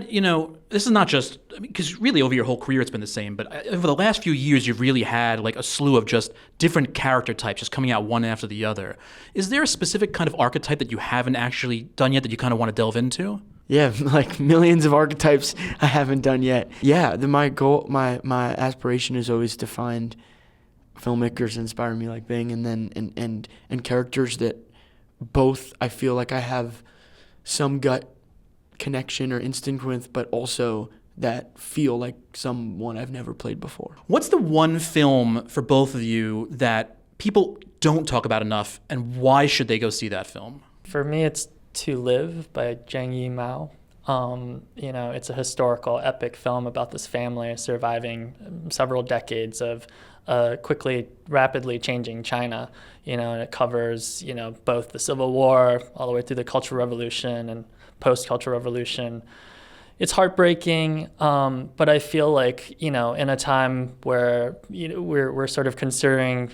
Fred, this is not just, because really over your whole career it's been the same, but over the last few years you've really had like a slew of just different character types just coming out one after the other. Is there a specific kind of archetype that you haven't actually done yet that you kind of want to delve into? Yeah, like millions of archetypes I haven't done yet. Yeah, my goal, my aspiration is always to find filmmakers that inspire me like Bing, and then and characters that both I feel like I have some gut connection or instinct with, but also that feel like someone I've never played before. What's the one film for both of you that people don't talk about enough, and why should they go see that film? For me, it's To Live by Zhang Yimou. It's a historical epic film about this family surviving several decades of rapidly changing China, and it covers, both the Civil War all the way through the Cultural Revolution and post-Cultural Revolution. It's heartbreaking, but I feel like, in a time where, we're sort of considering,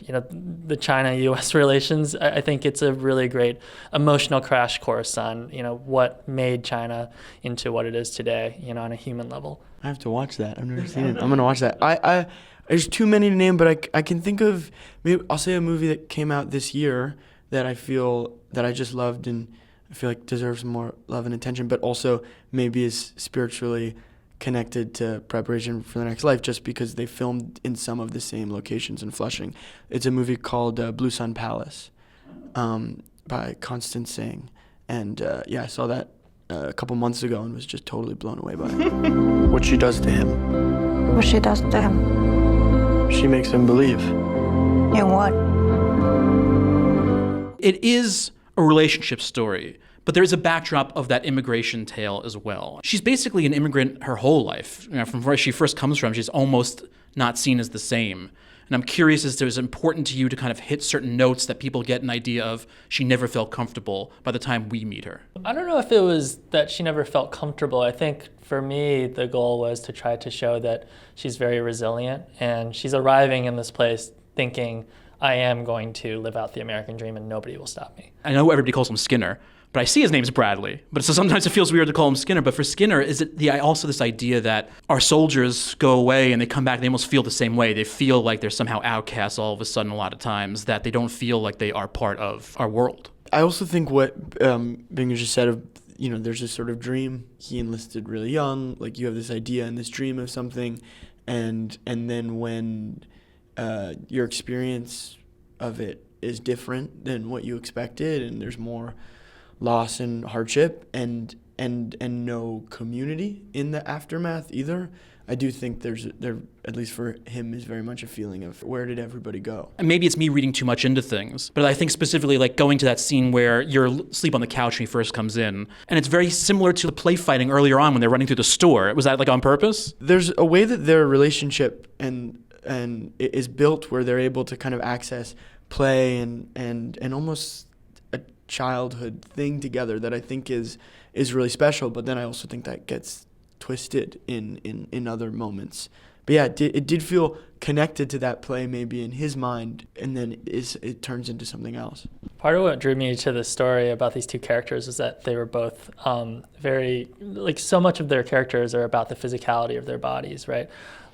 the China-U.S. relations, I think it's a really great emotional crash course on, what made China into what it is today, on a human level. I have to watch that. I've never seen it. I'm going to watch that. There's too many to name, but I can think of, maybe I'll say a movie that came out this year that I feel that I just loved and I feel like deserves more love and attention, but also maybe is spiritually connected to preparation for the next life just because they filmed in some of the same locations in Flushing. It's a movie called Blue Sun Palace by Constance Singh. And I saw that a couple months ago and was just totally blown away by it. What she does to him. What she does to him. She makes him believe. In what? It is a relationship story, but there is a backdrop of that immigration tale as well. She's basically an immigrant her whole life. From where she first comes from, she's almost not seen as the same. And I'm curious as to, is it important to you to kind of hit certain notes that people get an idea of she never felt comfortable by the time we meet her? I don't know if it was that she never felt comfortable. I think for me, the goal was to try to show that she's very resilient and she's arriving in this place thinking, I am going to live out the American dream and nobody will stop me. I know everybody calls him Skinner, but I see his name's Bradley. But so sometimes it feels weird to call him Skinner. But for Skinner, is it also this idea that our soldiers go away and they come back, they almost feel the same way. They feel like they're somehow outcasts all of a sudden a lot of times, that they don't feel like they are part of our world. I also think what Binger just said of, there's this sort of dream. He enlisted really young. Like you have this idea and this dream of something. And then when your experience of it is different than what you expected, and there's more loss and hardship and no community in the aftermath either, I do think there, at least for him, is very much a feeling of where did everybody go? And maybe it's me reading too much into things, but I think specifically like going to that scene where you're asleep on the couch when he first comes in, and it's very similar to the play fighting earlier on when they're running through the store. Was that like on purpose? There's a way that their relationship and it is built where they're able to kind of access play and almost a childhood thing together that I think is really special. But then I also think that gets twisted in other moments. But yeah, it did feel connected to that play maybe in his mind, and then it turns into something else. Part of what drew me to the story about these two characters is that they were both very, like so much of their characters are about the physicality of their bodies, right?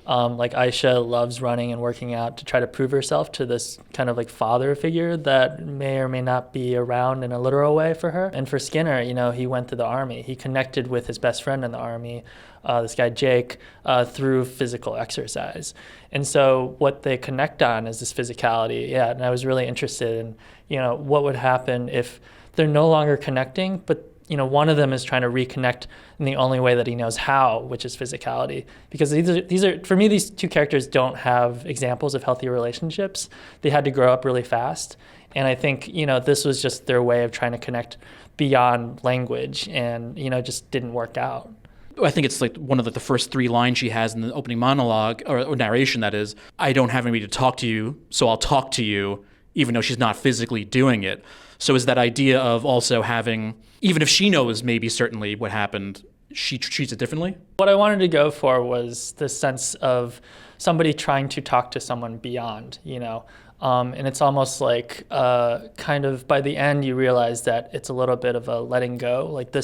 Like Aisha loves running and working out to try to prove herself to this kind of like father figure that may or may not be around in a literal way for her. And for Skinner, he went to the army. He connected with his best friend in the army, this guy Jake, through physical exercise. And so what they connect on is this physicality. Yeah, and I was really interested in, what would happen if they're no longer connecting, but one of them is trying to reconnect in the only way that he knows how, which is physicality. Because these are for me, these two characters don't have examples of healthy relationships. They had to grow up really fast. And I think, this was just their way of trying to connect beyond language and, just didn't work out. I think it's like one of the first three lines she has in the opening monologue, or narration that is, I don't have anybody to talk to you, so I'll talk to you, even though she's not physically doing it. So is that idea of also having, even if she knows maybe certainly what happened, she treats it differently? What I wanted to go for was this sense of somebody trying to talk to someone beyond, and it's almost like kind of by the end you realize that it's a little bit of a letting go. Like,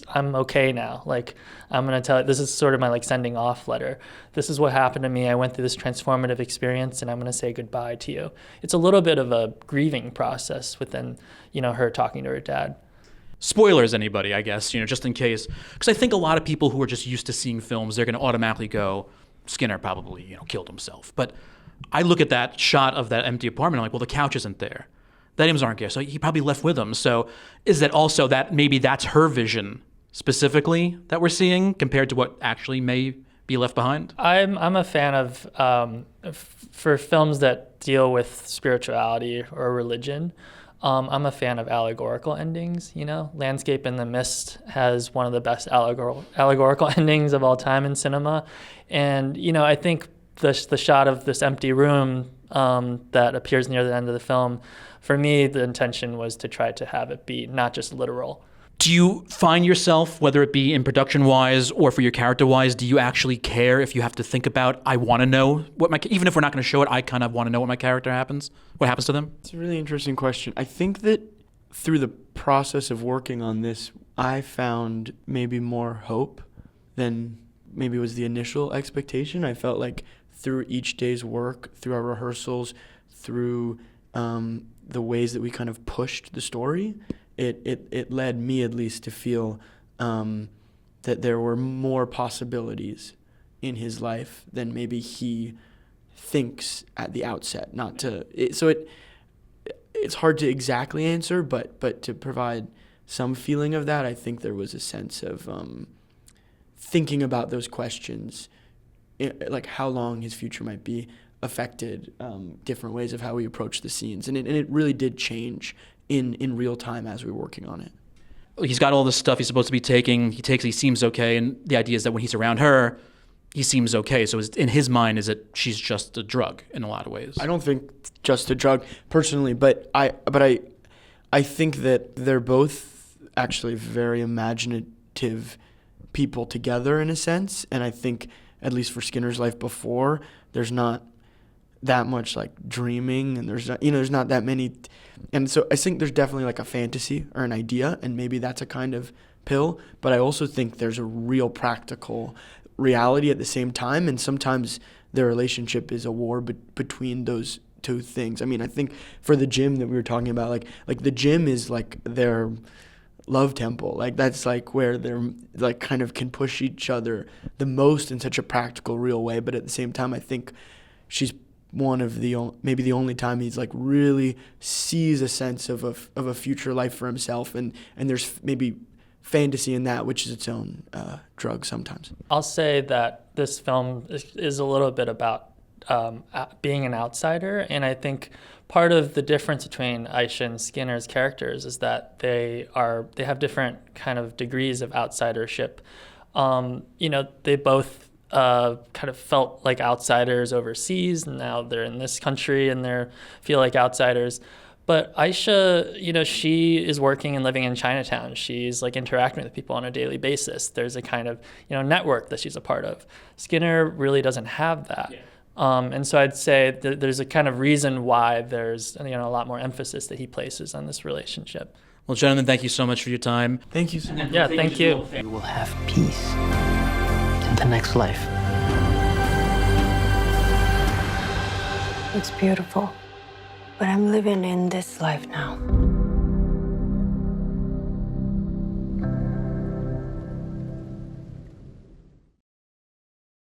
I'm okay now. Like, I'm going to tell you, this is sort of my like sending off letter. This is what happened to me. I went through this transformative experience and I'm going to say goodbye to you. It's a little bit of a grieving process within, her talking to her dad. Spoilers, anybody, I guess, just in case. Because I think a lot of people who are just used to seeing films, they're going to automatically go, Skinner probably, killed himself. But I look at that shot of that empty apartment, I'm like, well, the couch isn't there. The items aren't there, so he probably left with them. So is that also that maybe that's her vision specifically that we're seeing compared to what actually may be left behind? I'm a fan of, for films that deal with spirituality or religion, I'm a fan of allegorical endings. Landscape in the Mist has one of the best allegorical endings of all time in cinema. And, I think the shot of this empty room that appears near the end of the film, for me, the intention was to try to have it be not just literal. Do you find yourself, whether it be in production-wise or for your character-wise, do you actually care if you have to think about, I want to know what even if we're not going to show it, I kind of want to know what my character what happens to them? It's a really interesting question. I think that through the process of working on this, I found maybe more hope than maybe was the initial expectation. I felt like through each day's work, through our rehearsals, through the ways that we kind of pushed the story, it led me at least to feel that there were more possibilities in his life than maybe he thinks at the outset. It's hard to exactly answer, but to provide some feeling of that, I think there was a sense of thinking about those questions, like how long his future might be, affected different ways of how we approach the scenes. And it really did change in real time as we were working on it. He's got all this stuff he's supposed to be taking. He seems okay. And the idea is that when he's around her, he seems okay. So in his mind, is it she's just a drug in a lot of ways? I don't think just a drug personally, but I think that they're both actually very imaginative people together in a sense. And I think, at least for Skinner's life before, there's not that much like dreaming, and there's not that many, and so I think there's definitely like a fantasy or an idea, and maybe that's a kind of pill, but I also think there's a real practical reality at the same time, and sometimes their relationship is a war between those two things. I mean, I think for the gym that we were talking about, like the gym is like their love temple. Like that's like where they're like kind of can push each other the most in such a practical, real way, but at the same time, I think she's one of maybe the only time he's like really sees a sense of a future life for himself, and there's maybe fantasy in that, which is its own drug sometimes. I'll say that this film is a little bit about being an outsider, and I think part of the difference between Aisha and Skinner's characters is that they have different kind of degrees of outsidership. They both kind of felt like outsiders overseas, and now they're in this country and they feel like outsiders. But Aisha, she is working and living in Chinatown. She's like interacting with people on a daily basis. There's a kind of, network that she's a part of. Skinner really doesn't have that. Yeah. And so I'd say that there's a kind of reason why there's, a lot more emphasis that he places on this relationship. Well, gentlemen, thank you so much for your time. Thank you so much. Yeah, thank you. You will have peace in the next life. It's beautiful, but I'm living in this life now.